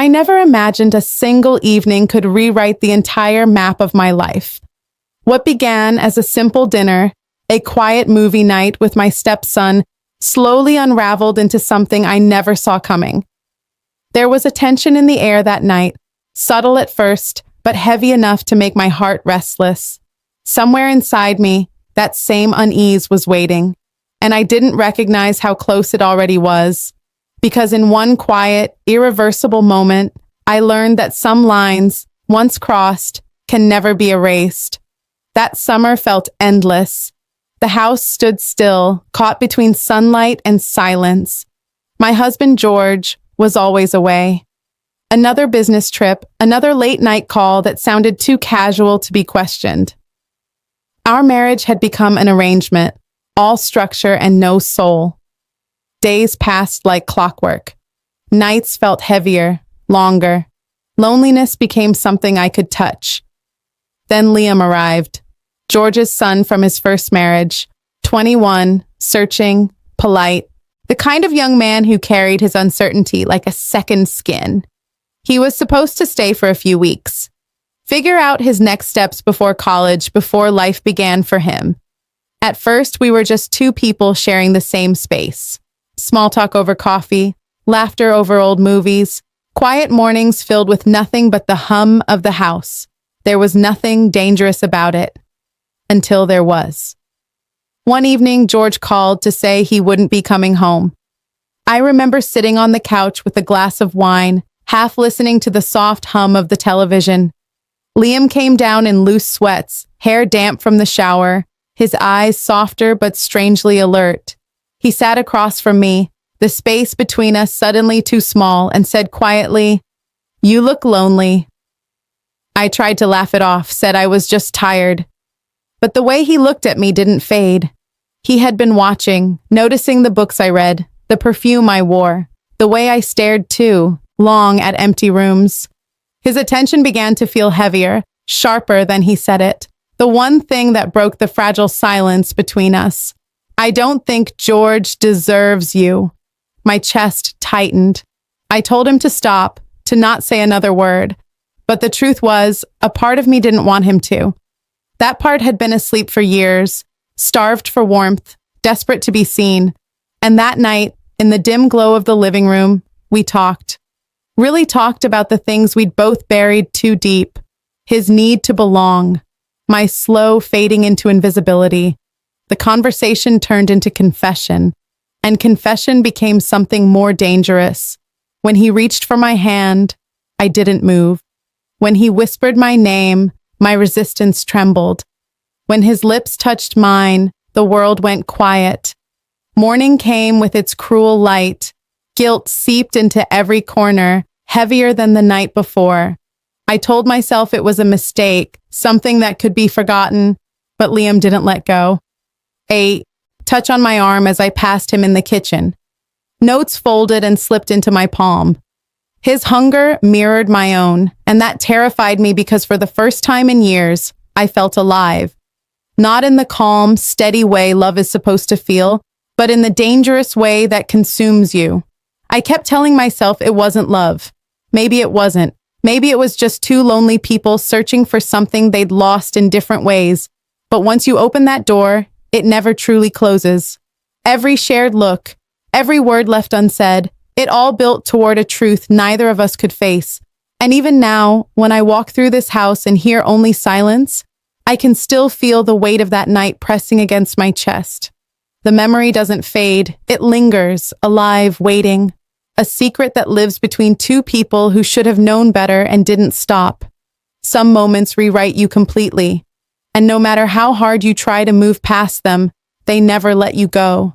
I never imagined a single evening could rewrite the entire map of my life. What began as a simple dinner, a quiet movie night with my stepson, slowly unraveled into something I never saw coming. There was a tension in the air that night, subtle at first, but heavy enough to make my heart restless. Somewhere inside me, that same unease was waiting, and I didn't recognize how close it already was, because in one quiet, irreversible moment, I learned that some lines, once crossed, can never be erased. That summer felt endless. The house stood still, caught between sunlight and silence. My husband, George, was always away. Another business trip, another late-night call that sounded too casual to be questioned. Our marriage had become an arrangement, all structure and no soul. Days passed like clockwork. Nights felt heavier, longer. Loneliness became something I could touch. Then Liam arrived, George's son from his first marriage, 21, searching, polite, the kind of young man who carried his uncertainty like a second skin. He was supposed to stay for a few weeks, figure out his next steps before college, before life began for him. At first, we were just two people sharing the same space. Small talk over coffee, laughter over old movies, quiet mornings filled with nothing but the hum of the house. There was nothing dangerous about it. Until there was. One evening, George called to say he wouldn't be coming home. I remember sitting on the couch with a glass of wine, half listening to the soft hum of the television. Liam came down in loose sweats, hair damp from the shower, his eyes softer but strangely alert. He sat across from me, the space between us suddenly too small, and said quietly, "You look lonely." I tried to laugh it off, said I was just tired. But the way he looked at me didn't fade. He had been watching, noticing the books I read, the perfume I wore, the way I stared too, long at empty rooms. His attention began to feel heavier, sharper than he said it. The one thing that broke the fragile silence between us. "I don't think George deserves you." My chest tightened. I told him to stop, to not say another word. But the truth was, a part of me didn't want him to. That part had been asleep for years, starved for warmth, desperate to be seen. And that night, in the dim glow of the living room, we talked. Really talked about the things we'd both buried too deep. His need to belong. My slow fading into invisibility. The conversation turned into confession. And confession became something more dangerous. When he reached for my hand, I didn't move. When he whispered my name, my resistance trembled. When his lips touched mine, the world went quiet. Morning came with its cruel light. Guilt seeped into every corner, heavier than the night before. I told myself it was a mistake, something that could be forgotten, but Liam didn't let go. A touch on my arm as I passed him in the kitchen. Notes folded and slipped into my palm. His hunger mirrored my own, and that terrified me because for the first time in years, I felt alive. Not in the calm, steady way love is supposed to feel, but in the dangerous way that consumes you. I kept telling myself it wasn't love. Maybe it wasn't. Maybe it was just two lonely people searching for something they'd lost in different ways. But once you open that door, it never truly closes. Every shared look, every word left unsaid, it all built toward a truth neither of us could face. And even now, when I walk through this house and hear only silence, I can still feel the weight of that night pressing against my chest. The memory doesn't fade. It lingers, alive, waiting. A secret that lives between two people who should have known better and didn't stop. Some moments rewrite you completely. And no matter how hard you try to move past them, they never let you go.